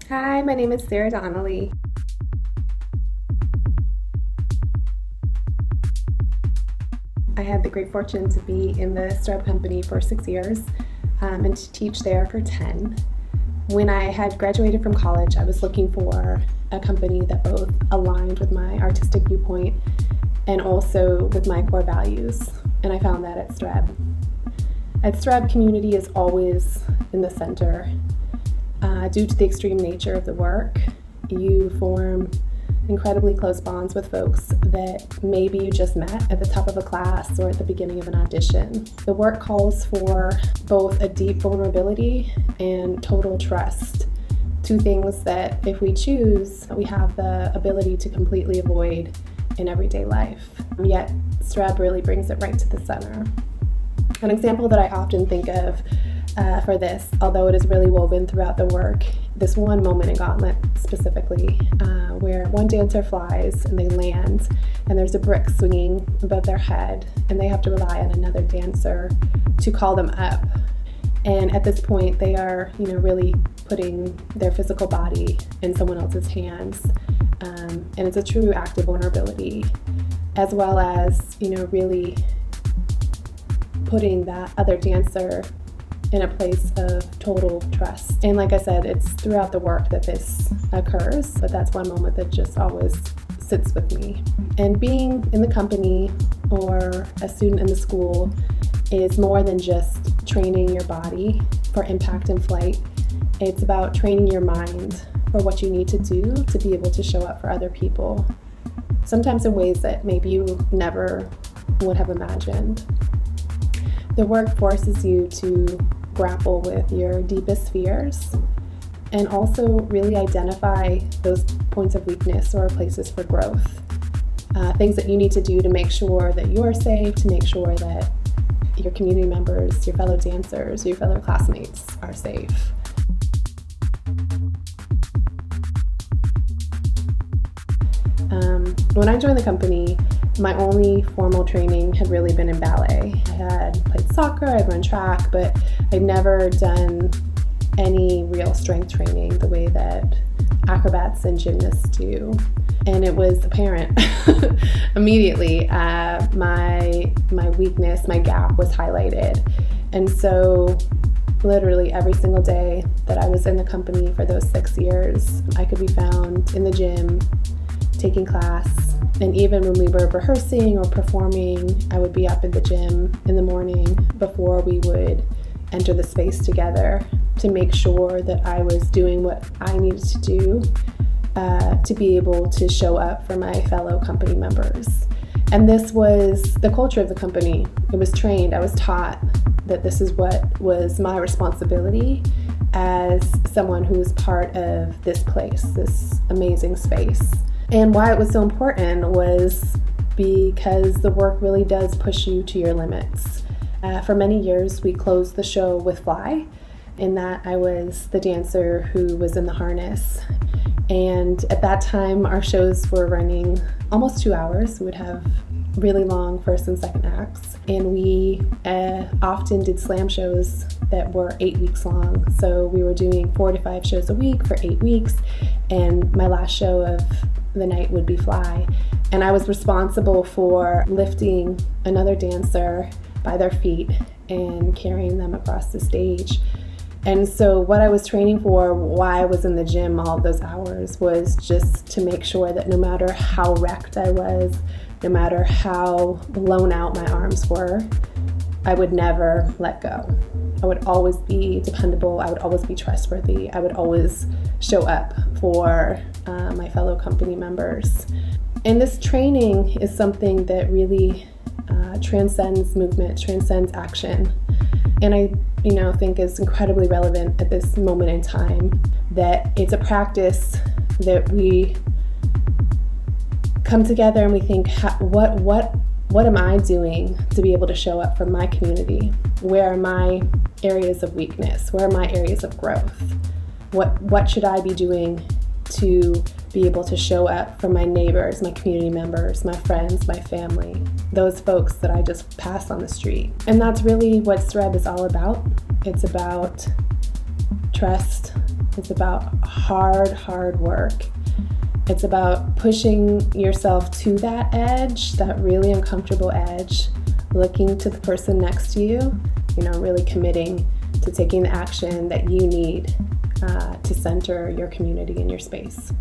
Hi, my name is Sarah Donnelly. I had the great fortune to be in the STREB company for 6 years and to teach there for 10. When I had graduated from college, I was looking for a company that both aligned with my artistic viewpoint and also with my core values, and I found that at STREB. At STREB, community is always in the center. Due to the extreme nature of the work, you form incredibly close bonds with folks that maybe you just met at the top of a class or at the beginning of an audition. The work calls for both a deep vulnerability and total trust, two things that if we choose, we have the ability to completely avoid in everyday life. Yet STREB really brings it right to the center. An example that I often think of for this, although it is really woven throughout the work, this one moment in Gauntlet specifically, where one dancer flies and they land and there's a brick swinging above their head and they have to rely on another dancer to call them up. And at this point they are, really putting their physical body in someone else's hands. And it's a true act of vulnerability, as well as, really putting that other dancer in a place of total trust. And like I said, it's throughout the work that this occurs, but that's one moment that just always sits with me. And being in the company or a student in the school is more than just training your body for impact in flight. It's about training your mind for what you need to do to be able to show up for other people, sometimes in ways that maybe you never would have imagined. The work forces you to grapple with your deepest fears and also really identify those points of weakness or places for growth. Things that you need to do to make sure that you're safe, to make sure that your community members, your fellow dancers, your fellow classmates are safe. When I joined the company, my only formal training had really been in ballet. I had played soccer, I'd run track, but I'd never done any real strength training the way that acrobats and gymnasts do. And it was apparent immediately. My weakness, my gap was highlighted. And so literally every single day that I was in the company for those 6 years, I could be found in the gym, taking class, and even when we were rehearsing or performing, I would be up in the gym in the morning before we would enter the space together to make sure that I was doing what I needed to do to be able to show up for my fellow company members. And this was the culture of the company. It was trained, I was taught that this is what was my responsibility as someone who was part of this place, this amazing space. And why it was so important was because the work really does push you to your limits. For many years, we closed the show with Fly, in that I was the dancer who was in the harness. And at that time, our shows were running almost 2 hours. We would have really long first and second acts. And we often did slam shows that were 8 weeks long. So we were doing 4 to 5 shows a week for 8 weeks. And my last show of the night would be Fly. And I was responsible for lifting another dancer by their feet and carrying them across the stage. And so what I was training for, why I was in the gym all of those hours, was just to make sure that no matter how wrecked I was, no matter how blown out my arms were, I would never let go. I would always be dependable, I would always be trustworthy, I would always show up for my fellow company members. And this training is something that really transcends movement, transcends action. And I think is incredibly relevant at this moment in time, that it's a practice that we come together and we think, what am I doing to be able to show up for my community? Where are my areas of weakness? Where are my areas of growth? What should I be doing to be able to show up for my neighbors, my community members, my friends, my family, those folks that I just pass on the street? And that's really what STREB is all about. It's about trust, It's about hard work. It's about pushing yourself to that edge, that really uncomfortable edge, looking to the person next to you, really committing to taking the action that you need to center your community and your space.